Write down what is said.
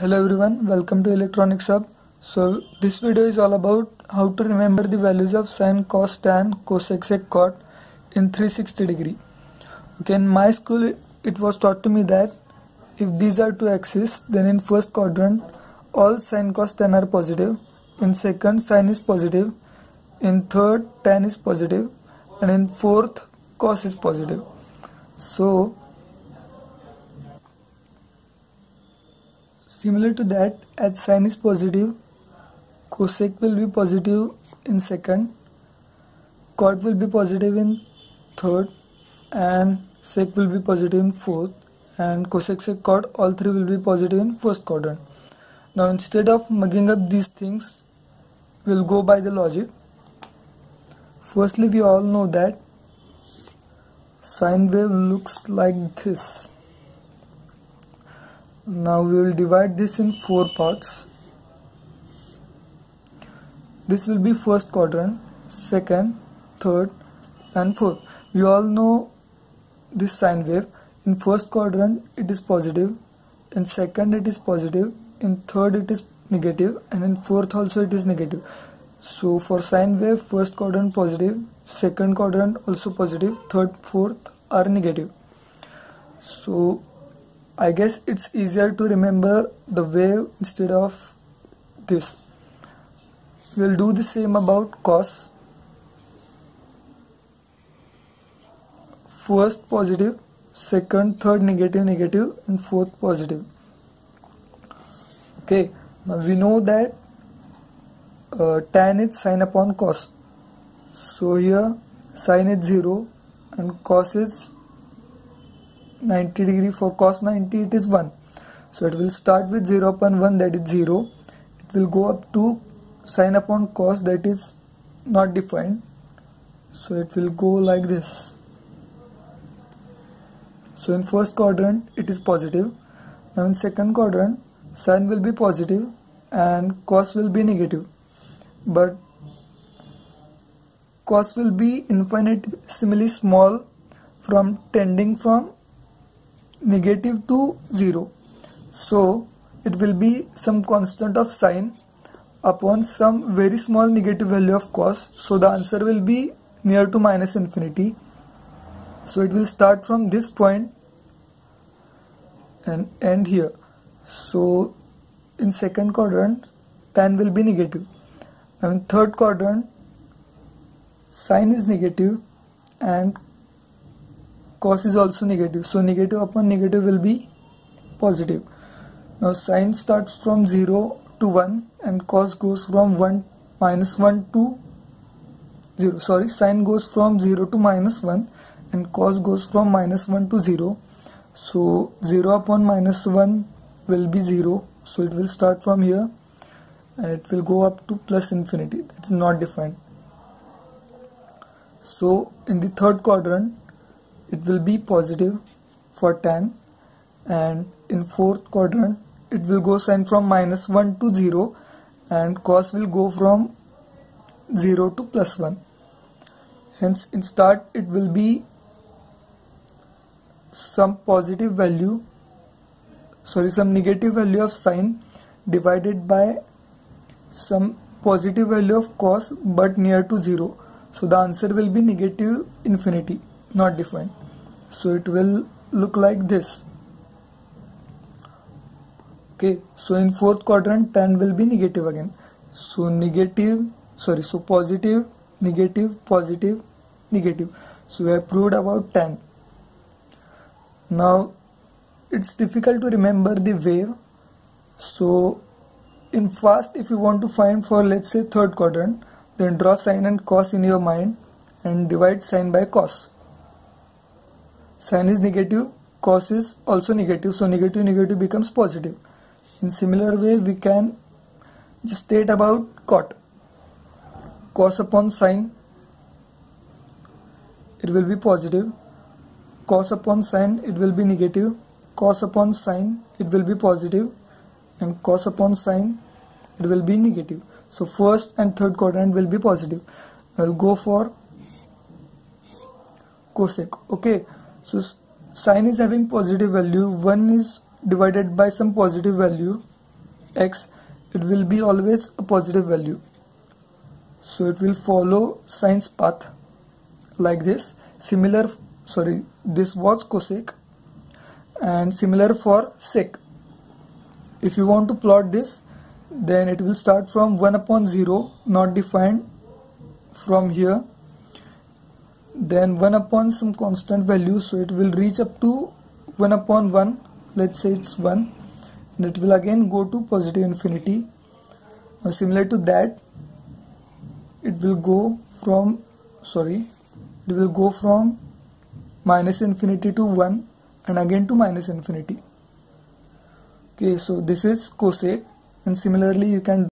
Hello everyone, welcome to Electronics Hub. So this video is all about how to remember the values of sine, cos, tan, cosec, sec, cot in 360 degree. Okay, in my school it was taught to me that if these are two axes, then in first quadrant all sine, cos, tan are positive, in second sine is positive, in third tan is positive, and in fourth cos is positive. So similar to that, as sine is positive, cosec will be positive in second, cot will be positive in third, and sec will be positive in fourth, and cosec, sec, cot, all three will be positive in first quadrant. Now instead of mugging up these things, we'll go by the logic. Firstly, we all know that sine wave looks like this. Now we will divide this in 4 parts. This will be first quadrant, second, third, and fourth. We all know this sine wave. In first quadrant it is positive, in second it is positive, in third it is negative, and in fourth also it is negative. So for sine wave, first quadrant positive, second quadrant also positive, third, fourth are negative. So I guess it's easier to remember the wave instead of this. We'll do the same about cos. First positive, second, third negative, negative, and fourth positive. Okay, now we know that tan is sine upon cos. So here sine is 0 and cos is 90 degree. For cos 90 it is 1, so it will start with 0 upon 1, that is 0. It will go up to sine upon cos, that is not defined, so it will go like this. So in first quadrant it is positive. Now in second quadrant sine will be positive and cos will be negative, but cos will be infinitesimally small tending from negative to 0. So it will be some constant of sine upon some very small negative value of cos. So the answer will be near to minus infinity. So it will start from this point and end here. So in second quadrant tan will be negative. Now in third quadrant sine is negative and cos is also negative, so negative upon negative will be positive. Now sine starts from 0 to 1 and cos goes from -1 to 0. Sorry, sine goes from 0 to -1 and cos goes from -1 to 0. So 0 upon -1 will be 0, so it will start from here and it will go up to plus infinity. That's not defined. So in the third quadrant it will be positive for tan, and in fourth quadrant it will go sine from -1 to 0 and cos will go from 0 to +1. Hence in start it will be some positive value, some negative value of sine divided by some positive value of cos but near to 0. So the answer will be negative infinity, not defined. So it will look like this. Okay, so in fourth quadrant tan will be negative again. So positive, negative, positive, negative. So we have proved about tan. Now it's difficult to remember the wave. So in fast, if you want to find for let's say third quadrant, then draw sine and cos in your mind and divide sine by cos. Sine is negative, cos is also negative, so negative negative becomes positive. In similar way we can just state about cot. Cos upon sine it will be positive, cos upon sine it will be negative, cos upon sine it will be positive, and cos upon sine it will be negative. So first and third quadrant will be positive. I will go for cosec. Okay, so sine is having positive value, 1 is divided by some positive value, x, it will be always a positive value. So it will follow sine's path like this. This was cosec, and similar for sec. If you want to plot this, then it will start from 1 upon 0, not defined from here, then 1 upon some constant value, so it will reach up to 1 upon 1, let's say it's 1, and it will again go to positive infinity. Now similar to that, it will go from minus infinity to 1 and again to minus infinity. Okay, so this is cosec, and similarly you can